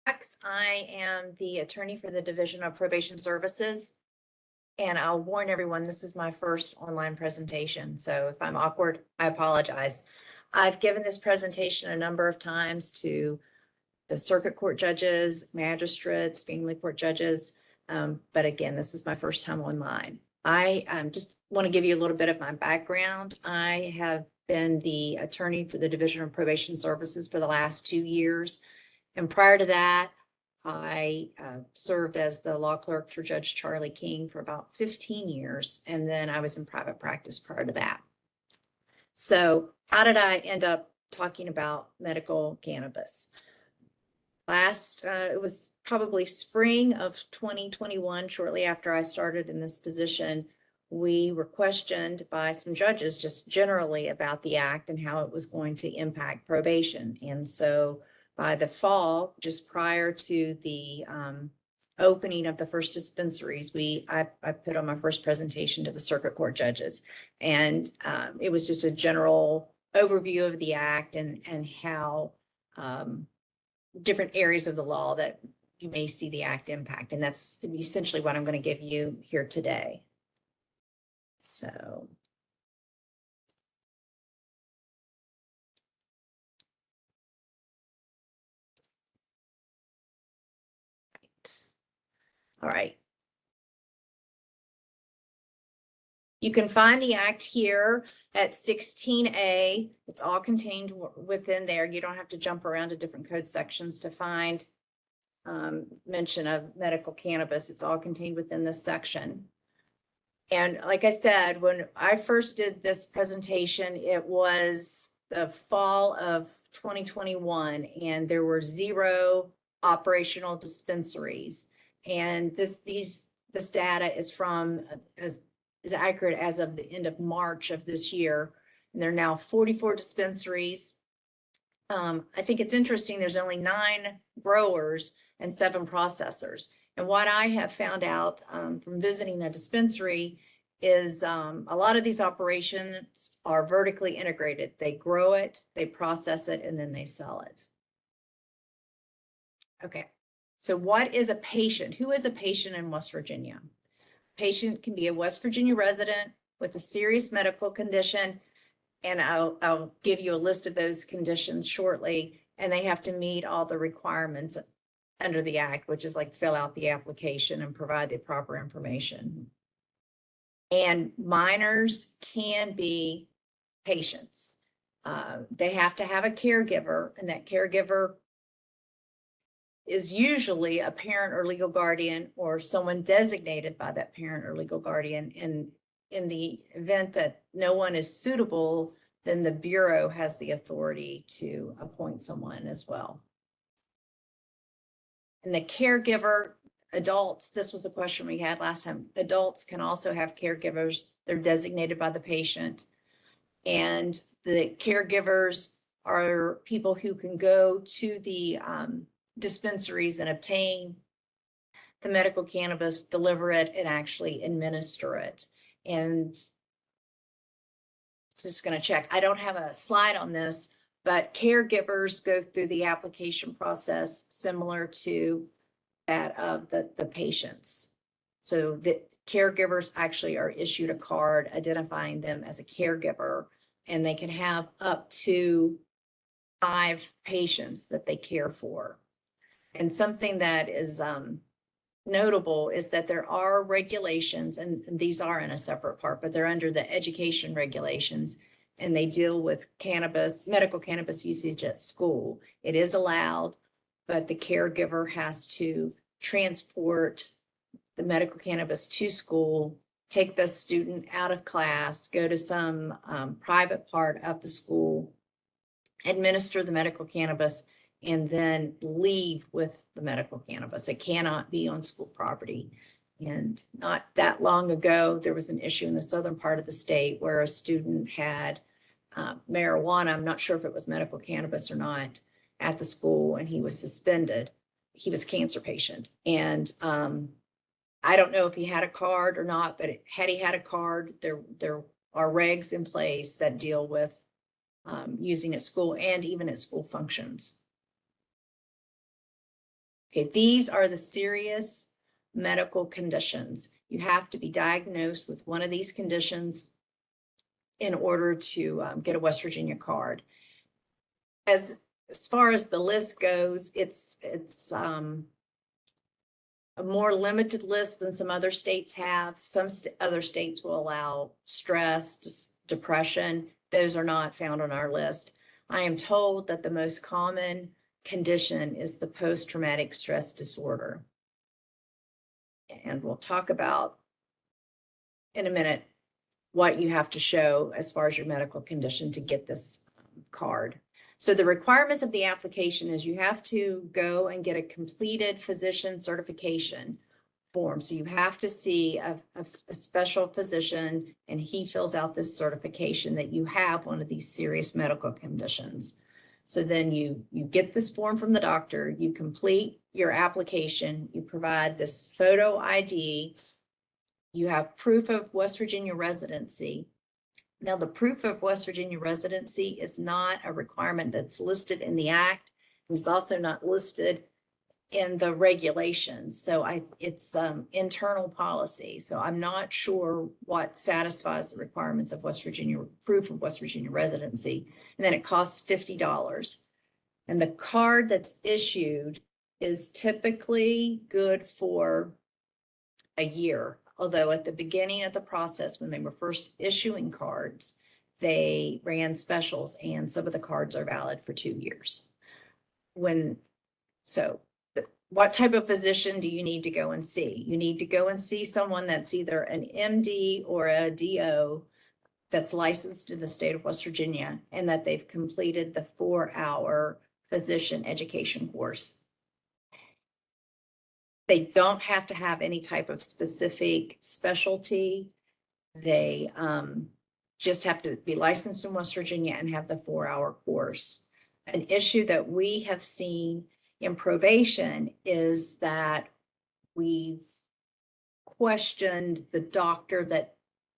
I am the attorney for the Division of Probation Services. And I'll warn everyone, this is my first online presentation. So if I'm awkward, I apologize. I've given this presentation a number of times to the circuit court judges, magistrates, family court judges. But again, this is my first time online. I just want to give you a little bit of my background. I have been the attorney for the Division of Probation Services for the last 2 years. And prior to that, I served as the law clerk for Judge Charlie King for about 15 years. And then I was in private practice prior to that. So how did I end up talking about medical cannabis? It was probably spring of 2021, shortly after I started in this position, we were questioned by some judges just generally about the act and how it was going to impact probation. And so by the fall, just prior to the opening of the first dispensaries, I put on my first presentation to the circuit court judges. And it was just a general overview of the act and how different areas of the law that you may see the act impact. And that's essentially what I'm going to give you here today. So. All right. You can find the act here at 16A. It's all contained within there. You don't have to jump around to different code sections to find mention of medical cannabis. It's all contained within this section. And like I said, when I first did this presentation, it was the fall of 2021, and there were 0 operational dispensaries. And this data is from is accurate as of the end of March of this year. And there are now 44 dispensaries. I think it's interesting. There's only 9 growers and 7 processors. And what I have found out from visiting a dispensary is a lot of these operations are vertically integrated. They grow it, they process it, and then they sell it. Okay, so what is a patient? Who is a patient in West Virginia? Patient can be a West Virginia resident with a serious medical condition, and I'll give you a list of those conditions shortly, and they have to meet all the requirements under the act, which is like fill out the application and provide the proper information. And minors can be patients. They have to have a caregiver, and that caregiver is usually a parent or legal guardian or someone designated by that parent or legal guardian. And in the event that no one is suitable, then the Bureau has the authority to appoint someone as well. And the caregiver, adults, this was a question we had last time. Adults can also have caregivers. They're designated by the patient. And the caregivers are people who can go to the dispensaries and obtain the medical cannabis, deliver it, and actually administer it. And just going to check. I don't have a slide on this, but caregivers go through the application process similar to that of the patients. So the caregivers actually are issued a card identifying them as a caregiver, and they can have up to 5 patients that they care for. And something that is notable is that there are regulations, and these are in a separate part, but they're under the education regulations, and they deal with cannabis, medical cannabis usage at school. It is allowed, but the caregiver has to transport the medical cannabis to school, take the student out of class, go to some private part of the school, administer the medical cannabis, and then leave with the medical cannabis. It cannot be on school property. And not that long ago, there was an issue in the southern part of the state where a student had marijuana. I'm not sure if it was medical cannabis or not at the school, and he was suspended. He was a cancer patient. And I don't know if he had a card or not, but had he had a card, there are regs in place that deal with using at school and even at school functions. Okay, these are the serious medical conditions. You have to be diagnosed with one of these conditions in order to get a West Virginia card. As far as the list goes, it's a more limited list than some other states have. Some other states will allow stress, depression. Those are not found on our list. I am told that the most common condition is the post-traumatic stress disorder. And we'll talk about in a minute what you have to show as far as your medical condition to get this card. So the requirements of the application is you have to go and get a completed physician certification form. So you have to see a special physician, and he fills out this certification that you have one of these serious medical conditions. So then you get this form from the doctor, you complete your application, you provide this photo ID, you have proof of West Virginia residency. Now, the proof of West Virginia residency is not a requirement that's listed in the act. It's also not listed in the regulations. So it's internal policy. So I'm not sure what satisfies the requirements of West Virginia, proof of West Virginia residency. And then it costs $50. And the card that's issued is typically good for a year. Although at the beginning of the process, when they were first issuing cards, they ran specials and some of the cards are valid for 2 years. What type of physician do you need to go and see? You need to go and see someone that's either an MD or a DO that's licensed in the state of West Virginia and that they've completed the 4-hour physician education course. They don't have to have any type of specific specialty. They just have to be licensed in West Virginia and have the 4-hour course. An issue that we have seen in probation is that we've questioned the doctor that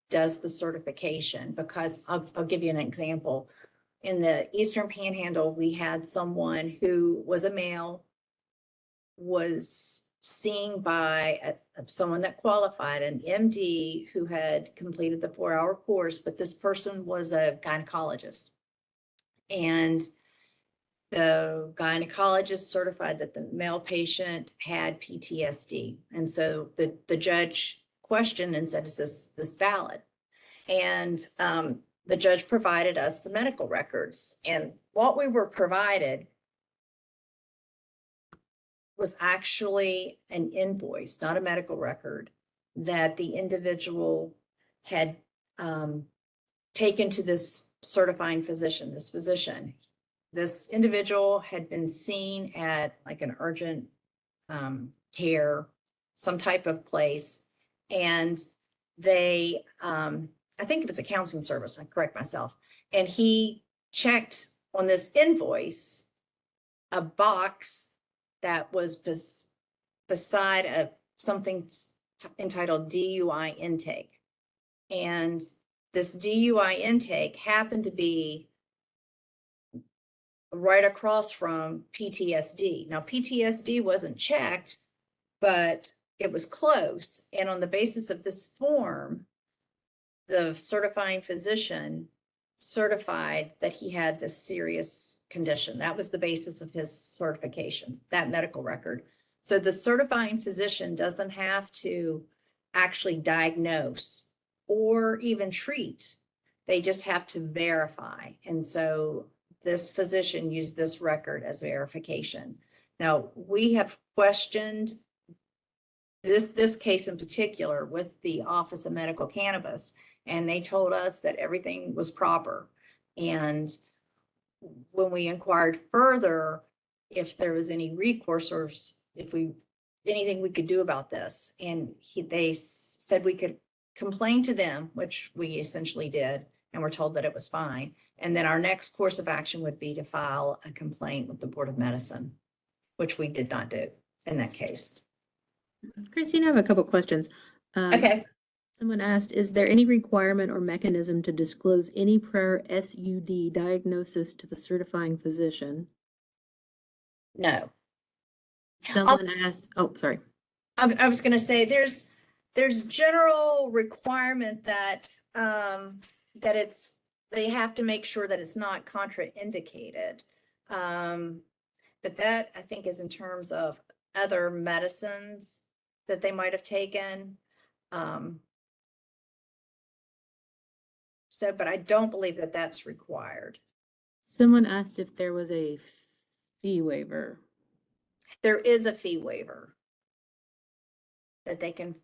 does the certification, because I'll give you an example. In the Eastern Panhandle, we had someone who was a male, was seen by someone that qualified, an MD who had completed the 4-hour course, but this person was a gynecologist. And the gynecologist certified that the male patient had PTSD. And so the judge questioned and said, is this valid? And the judge provided us the medical records. And what we were provided was actually an invoice, not a medical record, that the individual had taken to this certifying physician, this physician. This individual had been seen at like an urgent care, some type of place, and they, I think it was a counseling service, I correct myself, and he checked on this invoice a box that was beside something entitled DUI intake. And this DUI intake happened to be right across from PTSD. Now, PTSD wasn't checked, but it was close. And on the basis of this form, the certifying physician certified that he had this serious condition. That was the basis of his certification, that medical record. So the certifying physician doesn't have to actually diagnose or even treat. They just have to verify. And so this physician used this record as verification. Now, we have questioned this case in particular with the Office of Medical Cannabis, and they told us that everything was proper. And when we inquired further if there was any recourse or if anything we could do about this, and they said we could complain to them, which we essentially did, and were told that it was fine. And then our next course of action would be to file a complaint with the Board of Medicine, which we did not do in that case. Christine, I have a couple questions. Okay. Someone asked, is there any requirement or mechanism to disclose any prior SUD diagnosis to the certifying physician? No. Someone asked, oh, sorry. I was gonna say, there's general requirement that, they have to make sure that it's not contraindicated. But that, I think, is in terms of other medicines that they might have taken. So, but I don't believe that that's required. Someone asked if there was a fee waiver. There is a fee waiver that they can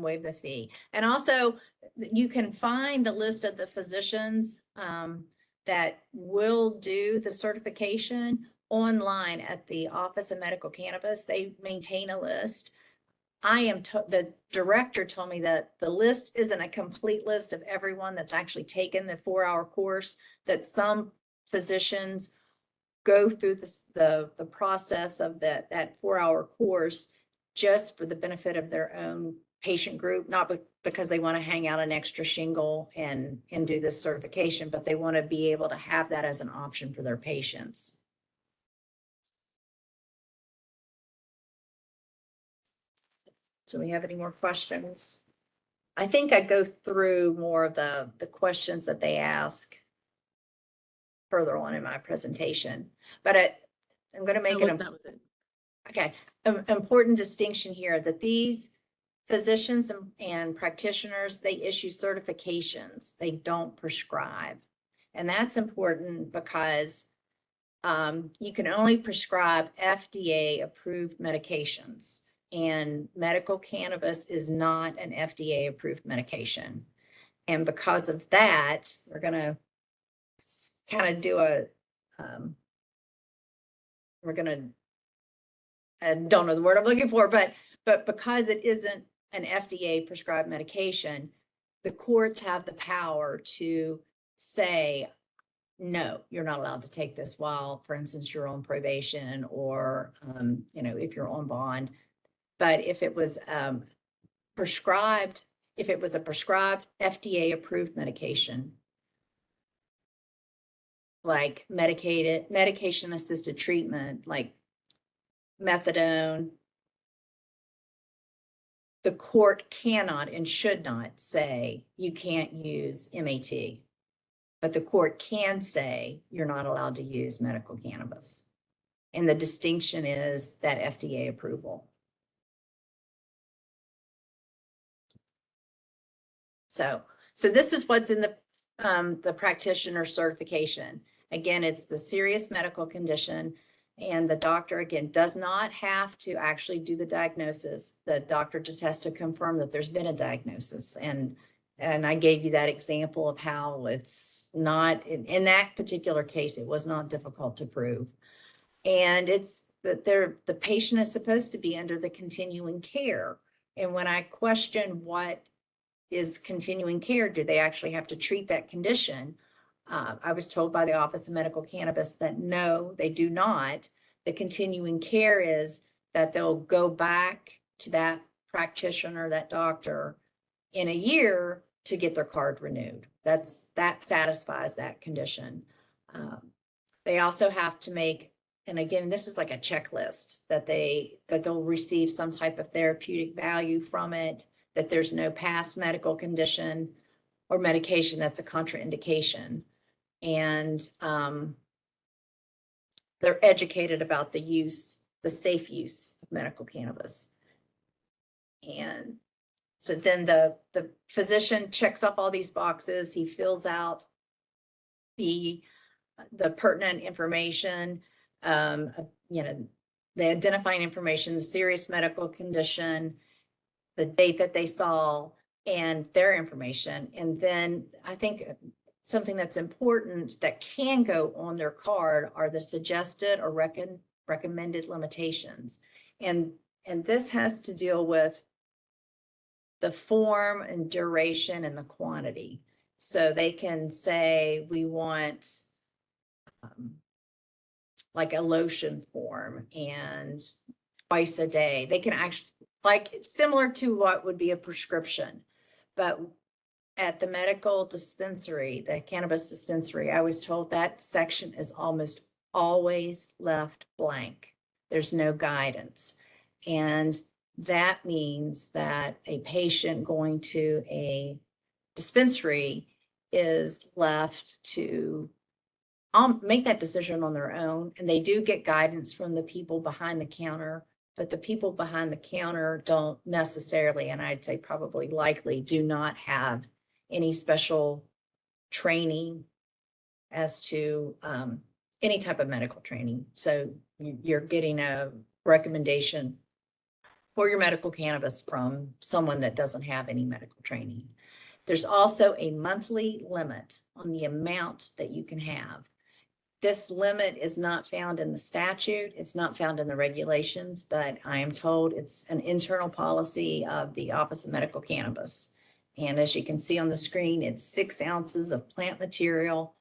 waive the fee. And also, you can find the list of the physicians that will do the certification online at the Office of Medical Cannabis. They maintain a list. The director told me that the list isn't a complete list of everyone that's actually taken the 4-hour course, that some physicians go through the process of that 4-hour course just for the benefit of their own patient group, not because they want to hang out an extra shingle and do this certification, but they want to be able to have that as an option for their patients. Do we have any more questions? I think I go through more of the questions that they ask further on in my presentation, but I'm going to make That was it. Okay, an important distinction here that these physicians and practitioners, they issue certifications. They don't prescribe. And that's important because you can only prescribe FDA approved medications, and medical cannabis is not an FDA approved medication. And because of that, we're going to kind of do I don't know the word I'm looking for, but because it isn't an FDA prescribed medication, the courts have the power to say, no, you're not allowed to take this while, for instance, you're on probation or, if you're on bond. But if it was prescribed, if it was a prescribed FDA approved medication, like medication assisted treatment, like methadone, the court cannot and should not say you can't use MAT, but the court can say you're not allowed to use medical cannabis. And the distinction is that FDA approval. So this is what's in the practitioner certification. Again, it's the serious medical condition, and the doctor, again, does not have to actually do the diagnosis. The doctor just has to confirm that there's been a diagnosis. And I gave you that example of how it's not, in that particular case, it was not difficult to prove. And it's that the patient is supposed to be under the continuing care. And when I question what is continuing care, do they actually have to treat that condition? I was told by the Office of Medical Cannabis that no, they do not. The continuing care is that they'll go back to that practitioner, that doctor, in a year to get their card renewed. That satisfies that condition. They also have to make, and again, this is like a checklist, that they'll receive some type of therapeutic value from it, that there's no past medical condition or medication that's a contraindication. And they're educated about the safe use of medical cannabis. And so then the physician checks off all these boxes. He fills out the pertinent information, the identifying information, the serious medical condition, the date that they saw, and their information. And then I think something that's important that can go on their card are the suggested or recommended limitations. And this has to deal with the form and duration and the quantity. So they can say, we want like a lotion form and twice a day. They can actually, like, similar to what would be a prescription. But at the medical dispensary, the cannabis dispensary, I was told that section is almost always left blank. There's no guidance. And that means that a patient going to a dispensary is left to make that decision on their own. And they do get guidance from the people behind the counter, but the people behind the counter don't necessarily, and I'd say probably likely, do not have any special training as to any type of medical training. So you're getting a recommendation for your medical cannabis from someone that doesn't have any medical training. There's also a monthly limit on the amount that you can have. This limit is not found in the statute. It's not found in the regulations, but I am told it's an internal policy of the Office of Medical Cannabis. And as you can see on the screen, it's 6 ounces of plant material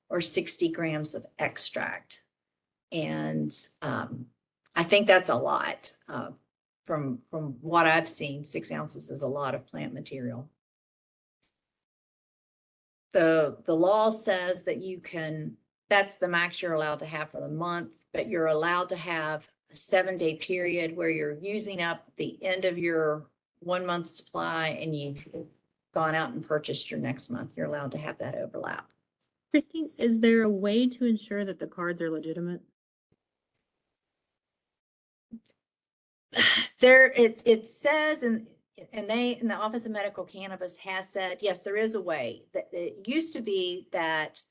or 60 grams of extract. And I think that's a lot. From what I've seen, 6 ounces is a lot of plant material. The law says that you can, that's the max you're allowed to have for the month, but you're allowed to have a 7-day period where you're using up the end of your 1 month supply and you've gone out and purchased your next month. You're allowed to have that overlap. Christine, is there a way to ensure that the cards are legitimate? There, it says, and the Office of Medical Cannabis has said, yes, there is a way. That it used to be that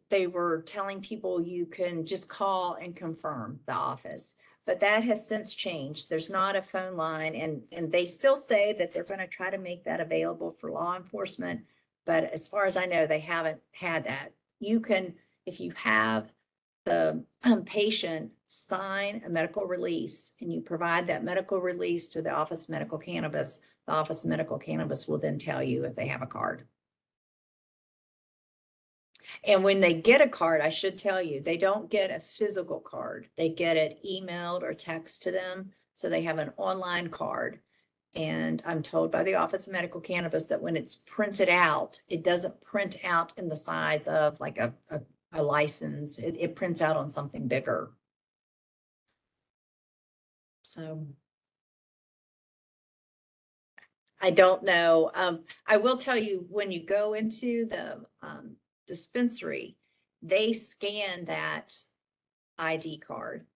they were telling people you can just call and confirm the office, but that has since changed. There's not a phone line, and they still say that they're going to try to make that available for law enforcement. But as far as I know, they haven't had that. You can, if you have the patient sign a medical release and you provide that medical release to the Office of Medical Cannabis, the Office of Medical Cannabis will then tell you if they have a card. And when they get a card, I should tell you, they don't get a physical card. They get it emailed or text to them. So they have an online card. And I'm told by the Office of Medical Cannabis that when it's printed out, it doesn't print out in the size of like a license. It prints out on something bigger. So I don't know. I will tell you, when you go into the dispensary, they scan that ID card.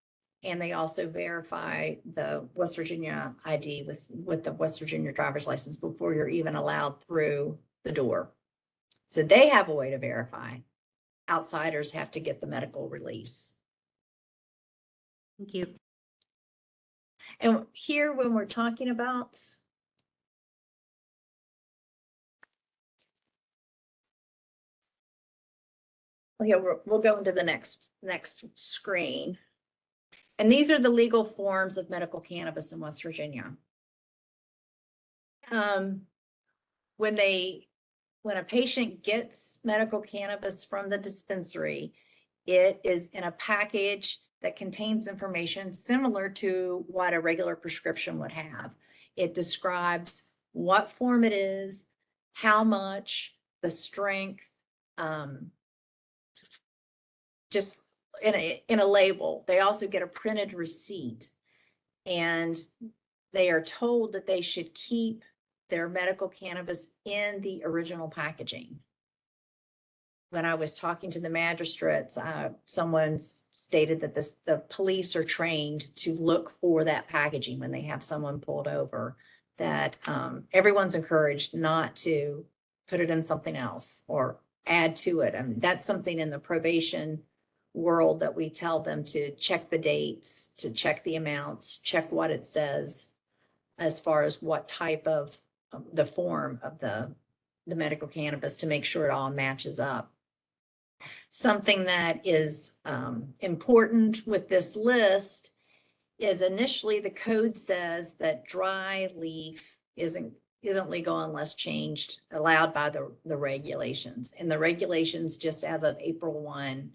And they also verify the West Virginia ID with the West Virginia driver's license before you're even allowed through the door. So they have a way to verify. Outsiders have to get the medical release. Thank you. And here, when we're talking about we'll go into the next screen. And these are the legal forms of medical cannabis in West Virginia. When a patient gets medical cannabis from the dispensary, it is in a package that contains information similar to what a regular prescription would have. It describes what form it is, how much, the strength, just in a label. They also get a printed receipt, and they are told that they should keep their medical cannabis in the original packaging. When I was talking to the magistrates, someone stated that the police are trained to look for that packaging when they have someone pulled over, that everyone's encouraged not to put it in something else or add to it. I mean, that's something in the probation world that we tell them to check the dates, to check the amounts, check what it says as far as what type of the form of the medical cannabis, to make sure it all matches up. Something that is important with this list is initially the code says that dry leaf isn't legal unless allowed by the regulations. And the regulations, just as of April 1,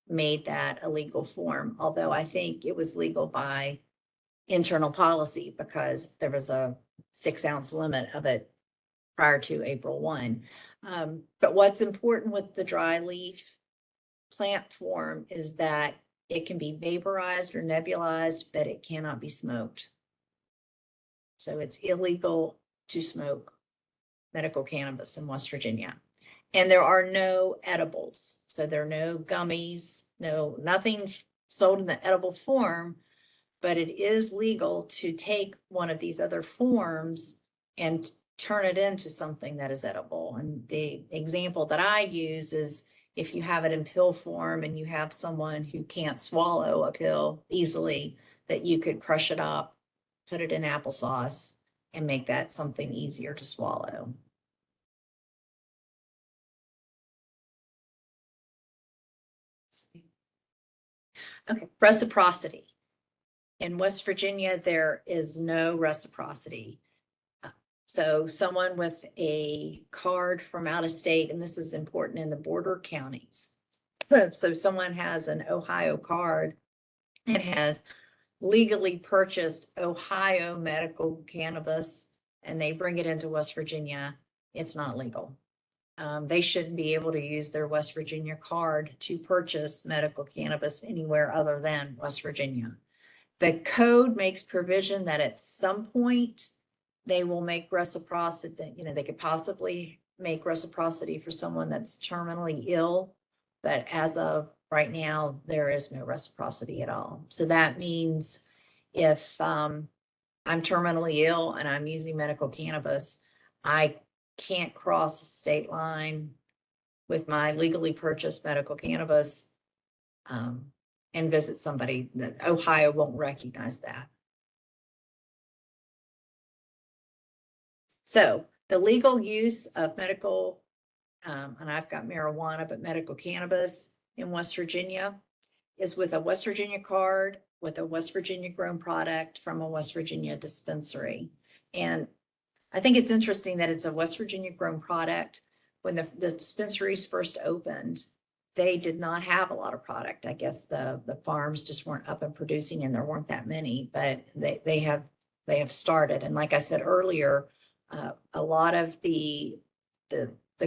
made that a legal form, although I think it was legal by internal policy because there was a 6 ounce limit of it prior to April 1. But what's important with the dry leaf plant form is that It can be vaporized or nebulized, but it cannot be smoked. So it's illegal to smoke medical cannabis in West Virginia. And there are no edibles. So there are no gummies, nothing sold in the edible form, but it is legal to take one of these other forms and turn it into something that is edible. And the example that I use is if you have it in pill form and you have someone who can't swallow a pill easily, that you could crush it up, put it in applesauce, and make that something easier to swallow. Okay, reciprocity. In West Virginia, there is no reciprocity. So someone with a card from out of state, and this is important in the border counties. So someone has an Ohio card and has legally purchased Ohio medical cannabis and they bring it into West Virginia, it's not legal. They shouldn't be able to use their West Virginia card to purchase medical cannabis anywhere other than West Virginia. The code makes provision that at some point they will make reciprocity, they could possibly make reciprocity for someone that's terminally ill. But as of right now, there is no reciprocity at all. So that means if I'm terminally ill and I'm using medical cannabis, I can't cross a state line with my legally purchased medical cannabis and visit somebody. That Ohio won't recognize that. So the legal use of medical, and I've got marijuana, but medical cannabis in West Virginia is with a West Virginia card, with a West Virginia grown product from a West Virginia dispensary. And I think it's interesting that it's a West Virginia grown product. When the dispensaries first opened, they did not have a lot of product. I guess the farms just weren't up and producing and there weren't that many, but they have started. And like I said earlier, a lot of the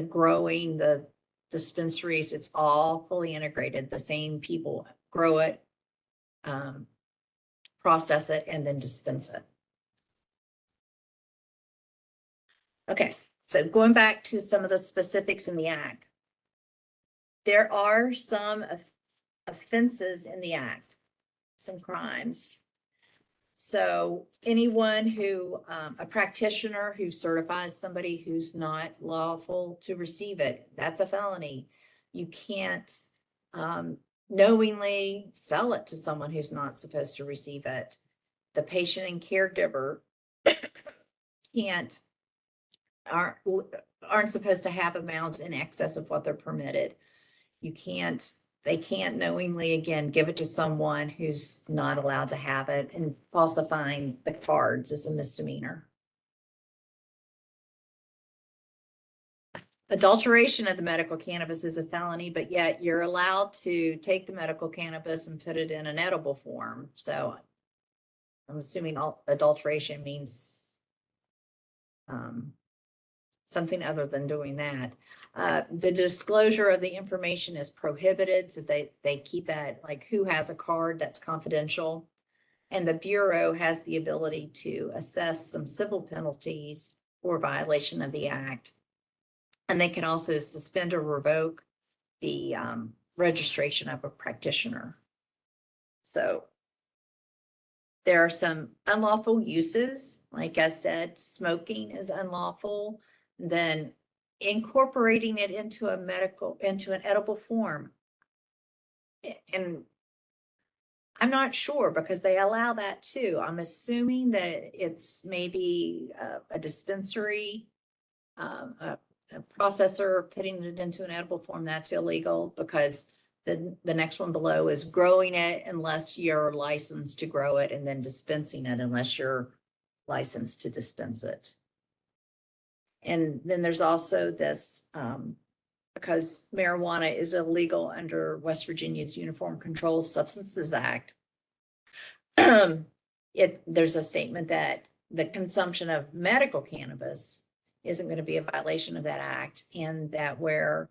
growing, the dispensaries, it's all fully integrated. The same people grow it, process it, and then dispense it. Okay, so going back to some of the specifics in the act. There are some offenses in the act, some crimes. So anyone who, a practitioner who certifies somebody who's not lawful to receive it, that's a felony. You can't knowingly sell it to someone who's not supposed to receive it. The patient and caregiver aren't supposed to have amounts in excess of what they're permitted. They can't knowingly, again, give it to someone who's not allowed to have it, and falsifying the cards is a misdemeanor. Adulteration of the medical cannabis is a felony, but yet you're allowed to take the medical cannabis and put it in an edible form. So I'm assuming adulteration means something other than doing that. The disclosure of the information is prohibited. So they keep that, like who has a card, that's confidential. And the Bureau has the ability to assess some civil penalties for violation of the act. And they can also suspend or revoke the registration of a practitioner. So there are some unlawful uses. Like I said, smoking is unlawful. Then incorporating it into an edible form. And I'm not sure because they allow that too. I'm assuming that it's maybe a dispensary, a processor putting it into an edible form. That's illegal because the next one below is growing it unless you're licensed to grow it, and then dispensing it unless you're licensed to dispense it. And then there's also this, because marijuana is illegal under West Virginia's Uniform Controlled Substances Act, there's a statement that the consumption of medical cannabis isn't going to be a violation of that act, and that where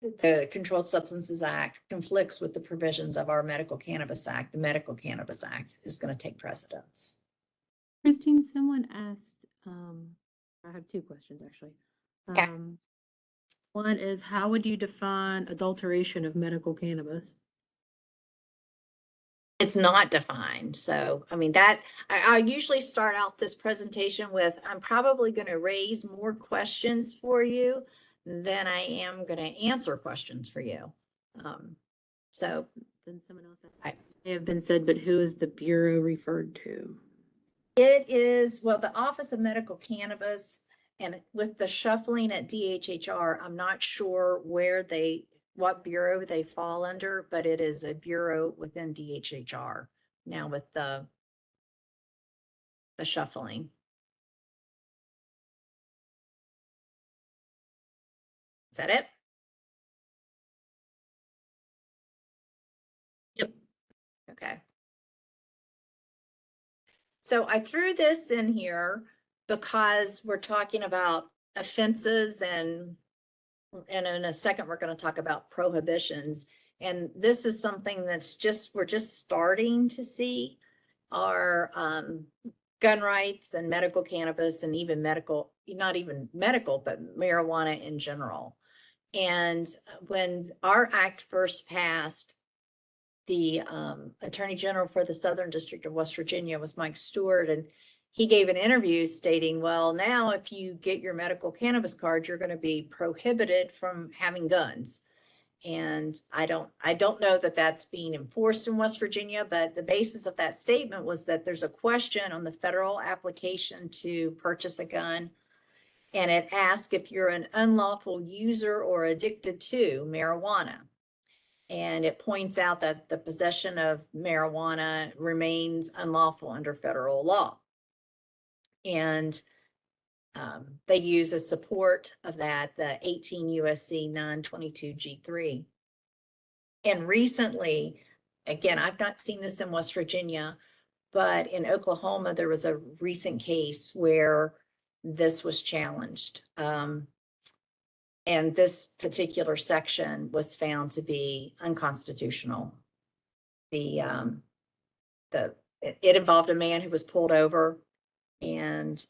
the Controlled Substances Act conflicts with the provisions of our Medical Cannabis Act. The Medical Cannabis Act is going to take precedence. Christine, someone asked, I have two questions actually. Okay. One is, how would you define adulteration of medical cannabis? It's not defined. So, I mean, that I usually start out this presentation with, I'm probably going to raise more questions for you than I am going to answer questions for you. So Then someone else I- may have been said, but who is the Bureau referred to? it is, well, the Office of Medical Cannabis, and with the shuffling at DHHR, I'm not sure what bureau they fall under, but it is a bureau within DHHR now with the shuffling. Is that it? Yep. Okay. So I threw this in here because we're talking about offenses and in a second, we're going to talk about prohibitions. And this is something that's we're just starting to see our gun rights and medical cannabis and even medical, not even medical, but marijuana in general. And when our act first passed, the Attorney General for the Southern District of West Virginia was Mike Stewart, and he gave an interview stating, well, now if you get your medical cannabis card, you're going to be prohibited from having guns. And I don't know that that's being enforced in West Virginia, but the basis of that statement was that there's a question on the federal application to purchase a gun. And it asks if you're an unlawful user or addicted to marijuana. And it points out that the possession of marijuana remains unlawful under federal law. And they use as support of that the 18 USC 922 G3. And recently, again, I've not seen this in West Virginia, but in Oklahoma, there was a recent case where this was challenged. And this particular section was found to be unconstitutional. It involved a man who was pulled over, and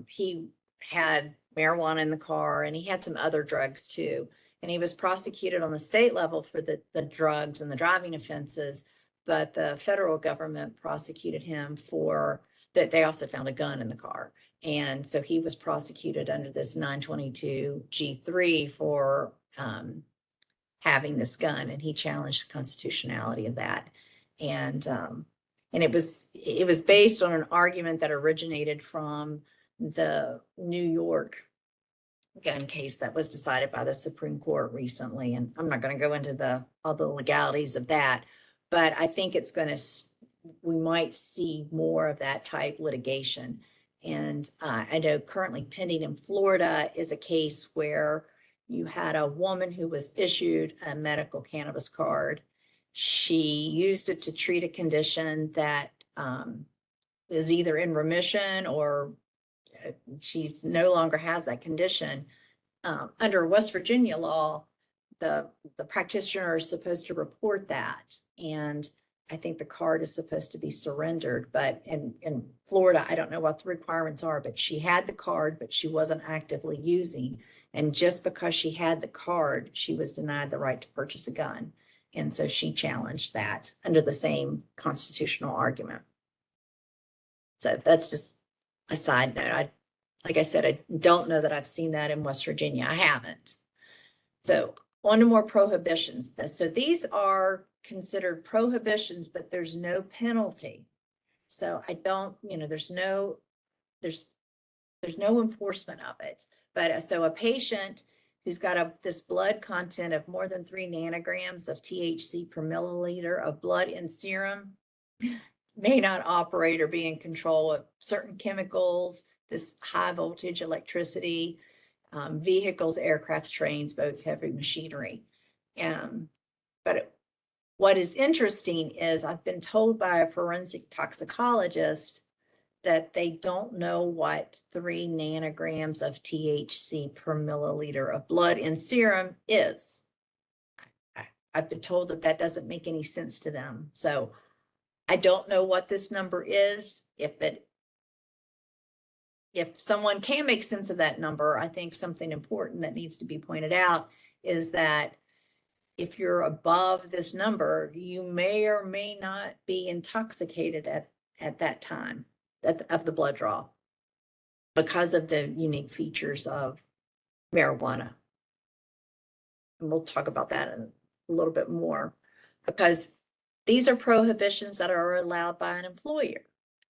he had marijuana in the car, and he had some other drugs too. And he was prosecuted on the state level for the drugs and the driving offenses, but the federal government prosecuted him for that. They also found a gun in the car. And so he was prosecuted under this 922 G3 for having this gun, and he challenged the constitutionality of that. And it was based on an argument that originated from the New York gun case that was decided by the Supreme Court recently. And I'm not going to go into all the legalities of that, but I think we might see more of that type litigation. And I know currently pending in Florida is a case where you had a woman who was issued a medical cannabis card. She used it to treat a condition that is either in remission or she no longer has that condition. Under West Virginia law, the practitioner is supposed to report that. And I think the card is supposed to be surrendered, but in Florida, I don't know what the requirements are, but she had the card, but she wasn't actively using. And just because she had the card, she was denied the right to purchase a gun. And so she challenged that under the same constitutional argument. So that's just a side note. Like I said, I don't know that I've seen that in West Virginia. I haven't. So on to more prohibitions. So these are considered prohibitions, but there's no penalty. So there's no enforcement of it. But so a patient who's got this blood content of more than 3 nanograms of THC per milliliter of blood in serum may not operate or be in control of certain chemicals, this high voltage electricity, vehicles, aircrafts, trains, boats, heavy machinery. But what is interesting is I've been told by a forensic toxicologist that they don't know what 3 nanograms of THC per milliliter of blood in serum is. I've been told that that doesn't make any sense to them. So I don't know what this number is. If someone can make sense of that number, I think something important that needs to be pointed out is that if you're above this number, you may or may not be intoxicated at that time of the blood draw because of the unique features of marijuana. And we'll talk about that in a little bit more, because these are prohibitions that are allowed by an employer.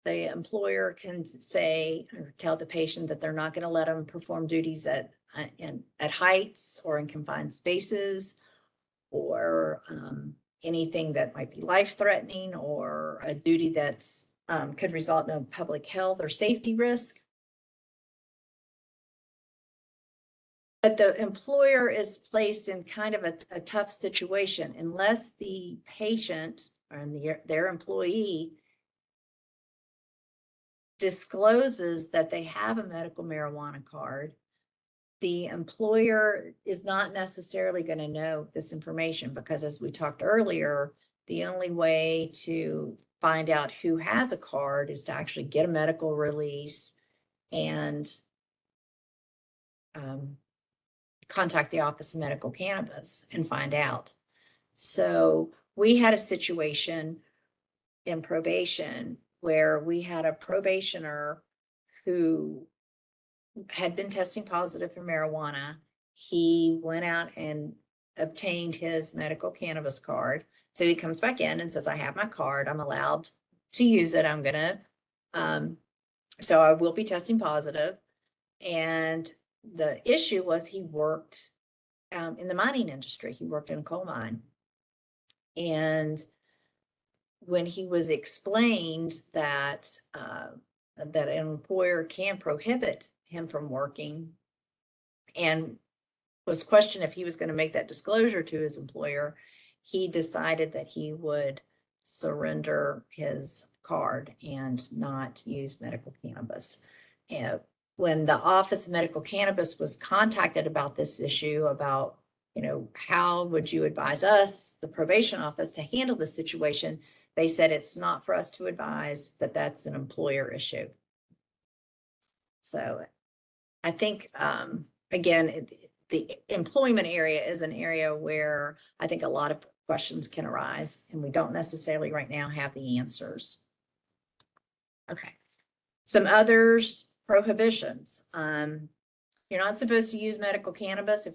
The employer can say or tell the patient that they're not going to let them perform duties at heights or in confined spaces, or anything that might be life-threatening, or a duty that's could result in a public health or safety risk. But the employer is placed in kind of a tough situation unless the patient or their employee discloses that they have a medical marijuana card. The employer is not necessarily going to know this information, because as we talked earlier, the only way to find out who has a card is to actually get a medical release and contact the Office of Medical Cannabis and find out. So we had a situation in probation where we had a probationer who had been testing positive for marijuana. He went out and obtained his medical cannabis card. So he comes back in and says, I have my card. I'm allowed to use it. I'm going to, so I will be testing positive. And the issue was he worked in the mining industry. He worked in a coal mine. And when he was explained that that an employer can prohibit him from working, and was questioned if he was going to make that disclosure to his employer, he decided that he would surrender his card and not use medical cannabis. And when the Office of Medical Cannabis was contacted about this issue, about, how would you advise us, the probation office, to handle the situation, they said it's not for us to advise, that that's an employer issue. So I think, again, the employment area is an area where I think a lot of questions can arise, and we don't necessarily right now have the answers. Okay. Some others, prohibitions. You're not supposed to use medical cannabis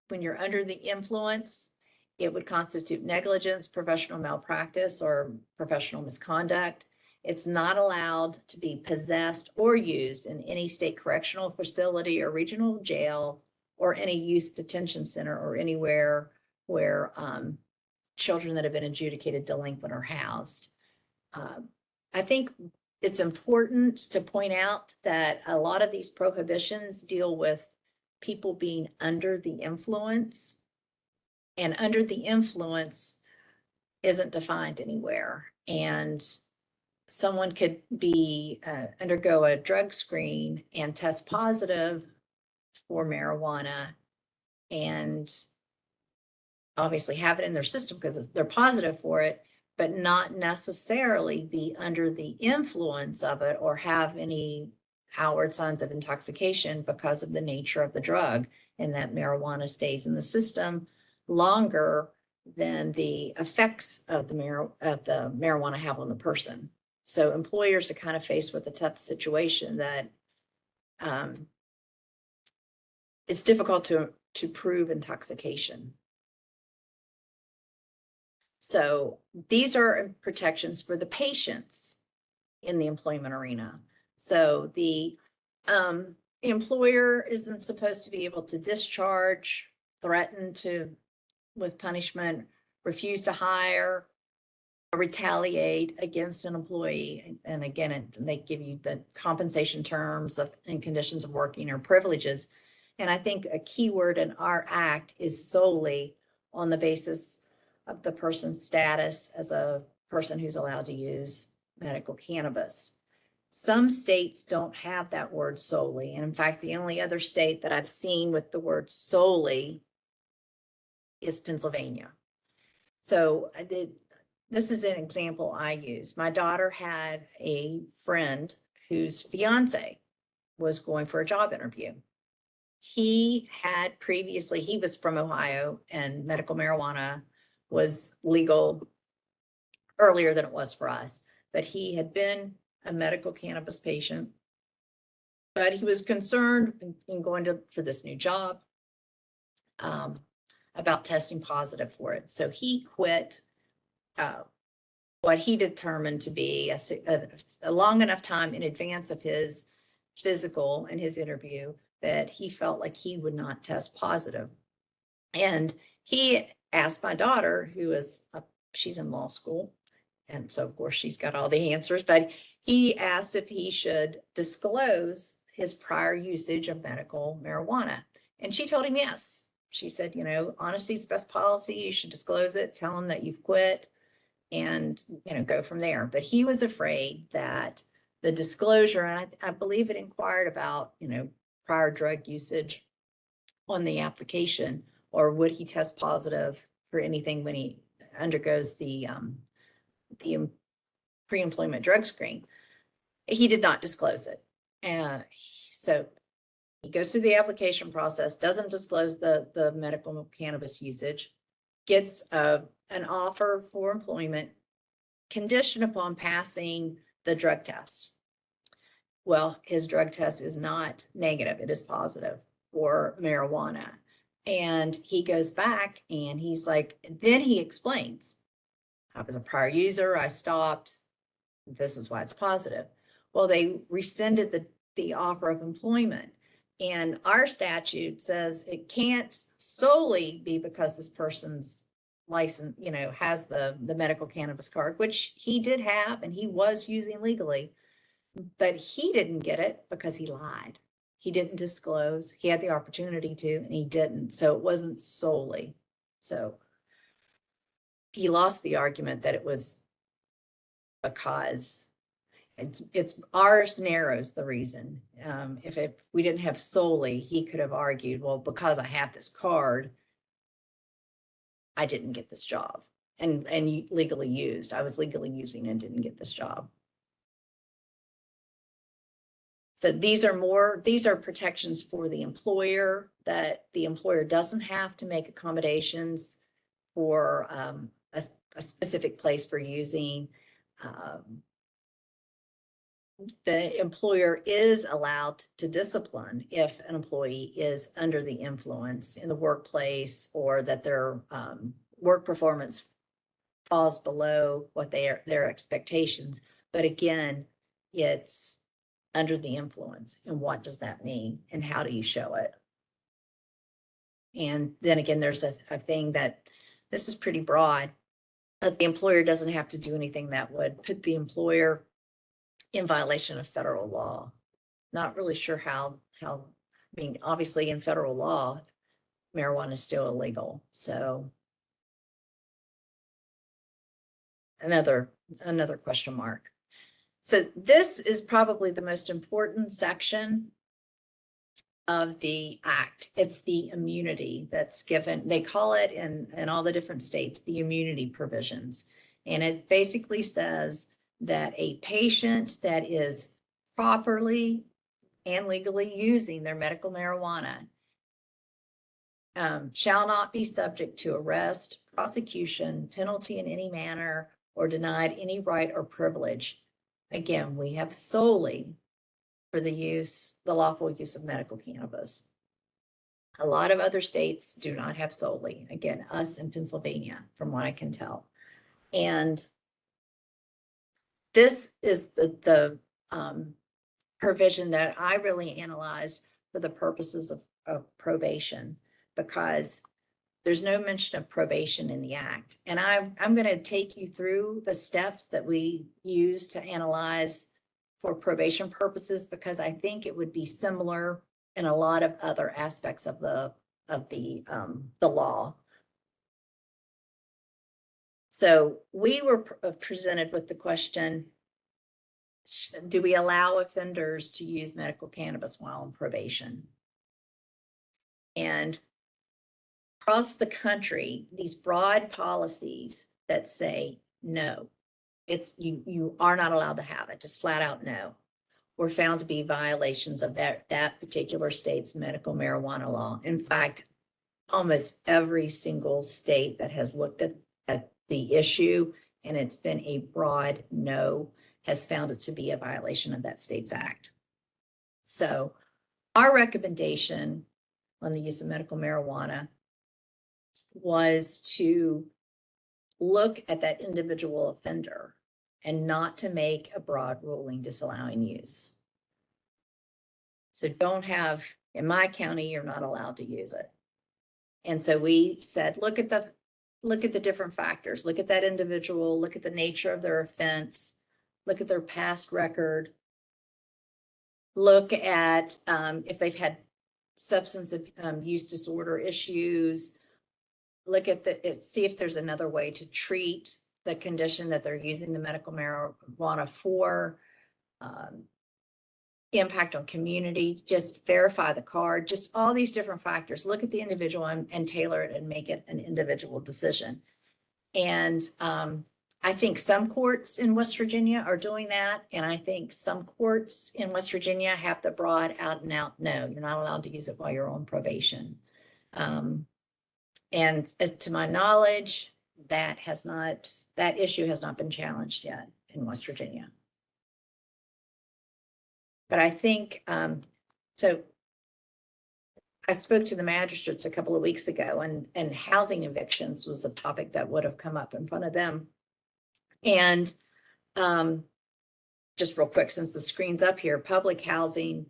when you're under the influence. It would constitute negligence, professional malpractice, or professional misconduct. It's not allowed to be possessed or used in any state correctional facility or regional jail or any youth detention center or anywhere where children that have been adjudicated delinquent are housed. I think it's important to point out that a lot of these prohibitions deal with people being under the influence, and under the influence isn't defined anywhere. And someone could be undergo a drug screen and test positive for marijuana, and obviously have it in their system because they're positive for it, but not necessarily be under the influence of it or have any outward signs of intoxication because of the nature of the drug, and that marijuana stays in the system longer than the effects of the marijuana have on the person. So employers are kind of faced with a tough situation that it's difficult to prove intoxication. So these are protections for the patients in the employment arena. So the employer isn't supposed to be able to discharge, threaten with punishment, refuse to hire, or retaliate against an employee. And again, they give you the compensation terms and conditions of working or privileges. And I think a key word in our act is solely on the basis of the person's status as a person who's allowed to use medical cannabis. Some states don't have that word solely. And in fact, the only other state that I've seen with the word solely is Pennsylvania. So this is an example I use. My daughter had a friend whose fiance was going for a job interview. He was from Ohio, and medical marijuana was legal earlier than it was for us, but he had been a medical cannabis patient. But he was concerned in going for this new job about testing positive for it. So he quit what he determined to be a long enough time in advance of his physical and his interview that he felt like he would not test positive. And he asked my daughter, she's in law school, and so of course she's got all the answers, but he asked if he should disclose his prior usage of medical marijuana. And she told him yes. She said, honesty is best policy. You should disclose it, tell him that you've quit, and, go from there. But he was afraid that the disclosure, and I believe it inquired about, prior drug usage on the application, or would he test positive for anything when he undergoes the pre-employment drug screen. He did not disclose it. So he goes through the application process, doesn't disclose the medical cannabis usage, gets an offer for employment conditioned upon passing the drug test. Well, his drug test is not negative, it is positive for marijuana. And he goes back and he's like, then he explains, I was a prior user, I stopped, this is why it's positive. Well, they rescinded the offer of employment. And our statute says it can't solely be because this person's license, has the medical cannabis card, which he did have and he was using legally, but he didn't get it because he lied. He didn't disclose. He had the opportunity to, and he didn't. So it wasn't solely. So he lost the argument that it was because it's ours narrows the reason. If we didn't have solely, he could have argued, well, because I have this card, I didn't get this job, and legally used. I was legally using and didn't get this job. So these are protections for the employer, that the employer doesn't have to make accommodations for a specific place for using. The employer is allowed to discipline if an employee is under the influence in the workplace, or that their work performance falls below what their expectations. But again, it's under the influence, and what does that mean, and how do you show it? And then again, there's a thing that this is pretty broad, that the employer doesn't have to do anything that would put the employer in violation of federal law. Not really sure how, I mean, obviously in federal law, marijuana is still illegal. So another question mark. So this is probably the most important section of the act. It's the immunity that's given. They call it in all the different states, the immunity provisions. And it basically says that a patient that is properly and legally using their medical marijuana shall not be subject to arrest, prosecution, penalty in any manner, or denied any right or privilege. Again, we have solely for the lawful use of medical cannabis. A lot of other states do not have solely. Again, us in Pennsylvania, from what I can tell. And this is the provision that I really analyzed for the purposes of probation, because there's no mention of probation in the act. And I'm going to take you through the steps that we use to analyze for probation purposes, because I think it would be similar in a lot of other aspects of the law. So we were presented with the question, do we allow offenders to use medical cannabis while on probation? And across the country, these broad policies that say no, you are not allowed to have it, just flat out no, were found to be violations of that particular state's medical marijuana law. In fact, almost every single state that has looked at the issue, and it's been a broad no, has found it to be a violation of that state's act. So our recommendation on the use of medical marijuana was to look at that individual offender and not to make a broad ruling disallowing use. So don't have, in my county, you're not allowed to use it. And so we said, look at the different factors, look at that individual, look at the nature of their offense, look at their past record, look at if they've had substance use disorder issues, look at see if there's another way to treat the condition that they're using the medical marijuana for, impact on community, just verify the card, just all these different factors. Look at the individual and tailor it and make it an individual decision. And I think some courts in West Virginia are doing that. And I think some courts in West Virginia have the broad out and out, no, you're not allowed to use it while you're on probation. And to my knowledge, that issue has not been challenged yet in West Virginia. But I think, so I spoke to the magistrates a couple of weeks ago, and housing evictions was a topic that would have come up in front of them. And just real quick, since the screen's up here, public housing,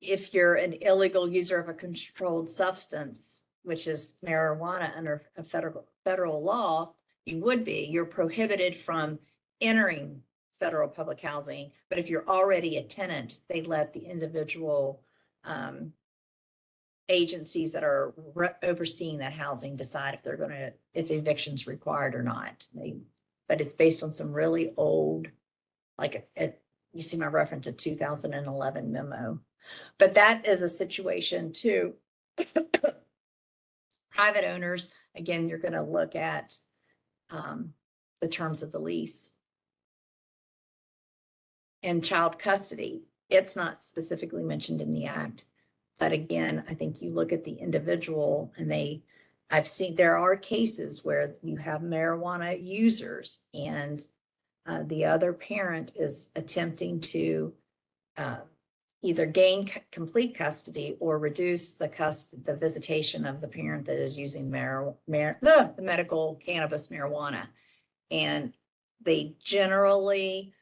if you're an illegal user of a controlled substance, which is marijuana under a federal law, you're prohibited from entering federal public housing. But if you're already a tenant, they let the individual agencies that are overseeing that housing decide if eviction's required or not. But it's based on some really old, you see my reference to 2011 memo. But that is a situation too. Private owners, again, you're going to look at the terms of the lease. And child custody, it's not specifically mentioned in the act. But again, I think you look at the individual, and I've seen there are cases where you have marijuana users and the other parent is attempting to either gain complete custody or reduce the visitation of the parent that is using the medical cannabis marijuana. And they generally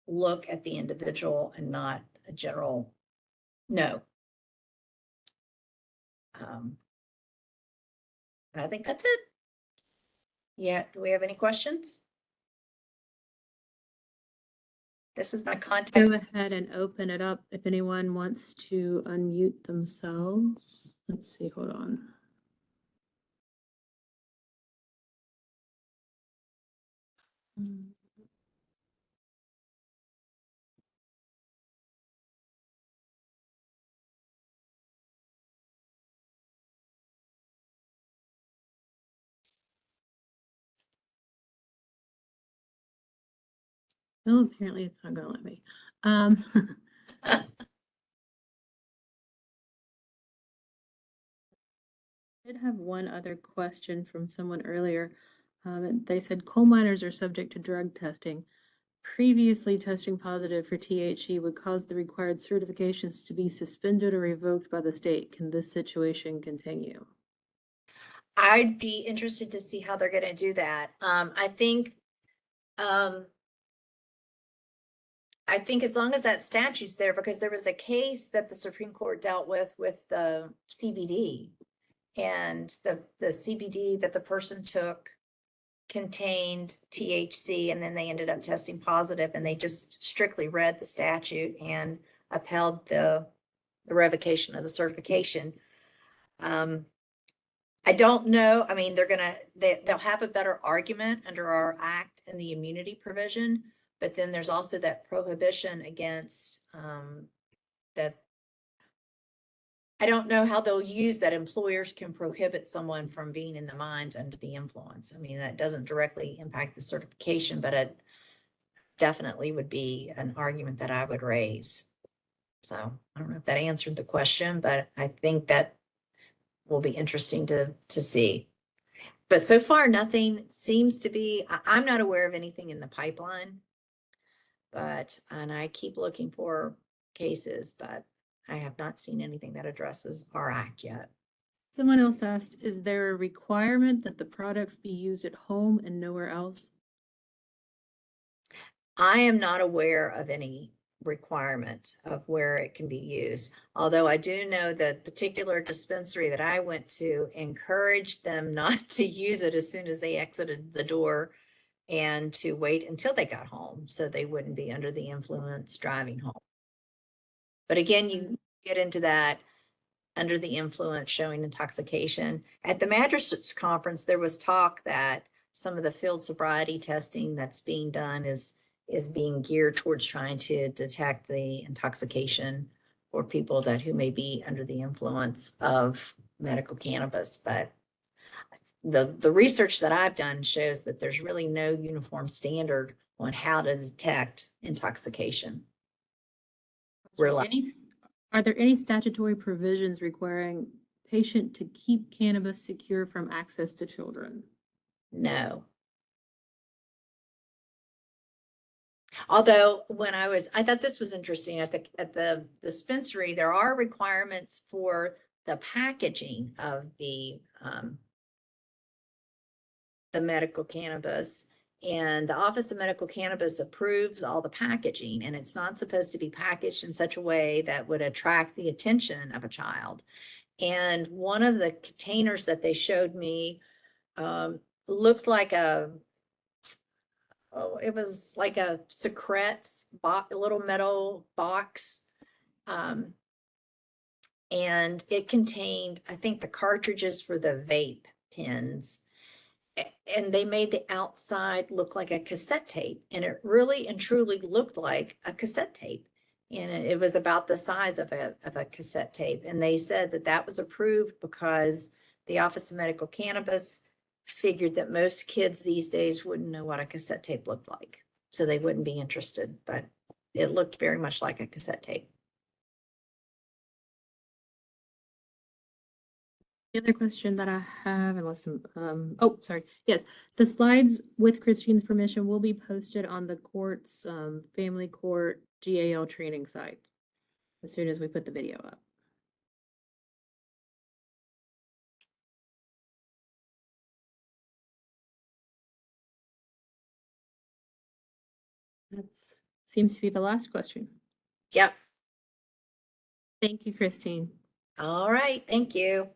look at the individual and not a general no. I think that's it. Yeah, do we have any questions? This is my contact. Go ahead and open it up if anyone wants to unmute themselves. Let's see, hold on. Well, apparently it's not gonna let me. I did have one other question from someone earlier. They said coal miners are subject to drug testing. Previously testing positive for THC would cause the required certifications to be suspended or revoked by the state. Can this situation continue? I'd be interested to see how they're going to do that. I think as long as that statute's there, because there was a case that the Supreme Court dealt with the CBD, and the CBD that the person took contained THC, and then they ended up testing positive, and they just strictly read the statute and upheld the revocation of the certification. I don't know. I mean, they'll have a better argument under our act and the immunity provision, but then there's also that prohibition against that I don't know how they'll use that employers can prohibit someone from being in the mines under the influence. I mean, that doesn't directly impact the certification, but it definitely would be an argument that I would raise. So I don't know if that answered the question, but I think that will be interesting to see. But so far, nothing seems to be, I'm not aware of anything in the pipeline. But, and I keep looking for cases, but I have not seen anything that addresses our act yet. Someone else asked, is there a requirement that the products be used at home and nowhere else? I am not aware of any requirement of where it can be used. Although I do know the particular dispensary that I went to encouraged them not to use it as soon as they exited the door and to wait until they got home so they wouldn't be under the influence driving home. But again, you get into that under the influence showing intoxication. At the magistrates conference, there was talk that some of the field sobriety testing that's being done is being geared towards trying to detect the intoxication for people that who may be under the influence of medical cannabis. But the research that I've done shows that there's really no uniform standard on how to detect intoxication. Are there any statutory provisions requiring patient to keep cannabis secure from access to children? No. Although when I thought this was interesting at the dispensary, there are requirements for the packaging of the medical cannabis. And the Office of Medical Cannabis approves all the packaging, and it's not supposed to be packaged in such a way that would attract the attention of a child. And one of the containers that they showed me looked like it was like a Secrets box, a little metal box. And it contained, I think, the cartridges for the vape pens. And they made the outside look like a cassette tape, and it really and truly looked like a cassette tape. And it was about the size of a cassette tape. And they said that that was approved because the Office of Medical Cannabis figured that most kids these days wouldn't know what a cassette tape looked like. So they wouldn't be interested, but it looked very much like a cassette tape. The other question that I have, unless, oh, sorry. Yes, the slides with Christine's permission will be posted on the court's, family court GAL training site as soon as we put the video up. That seems to be the last question. Yep. Thank you, Christine. All right. Thank you.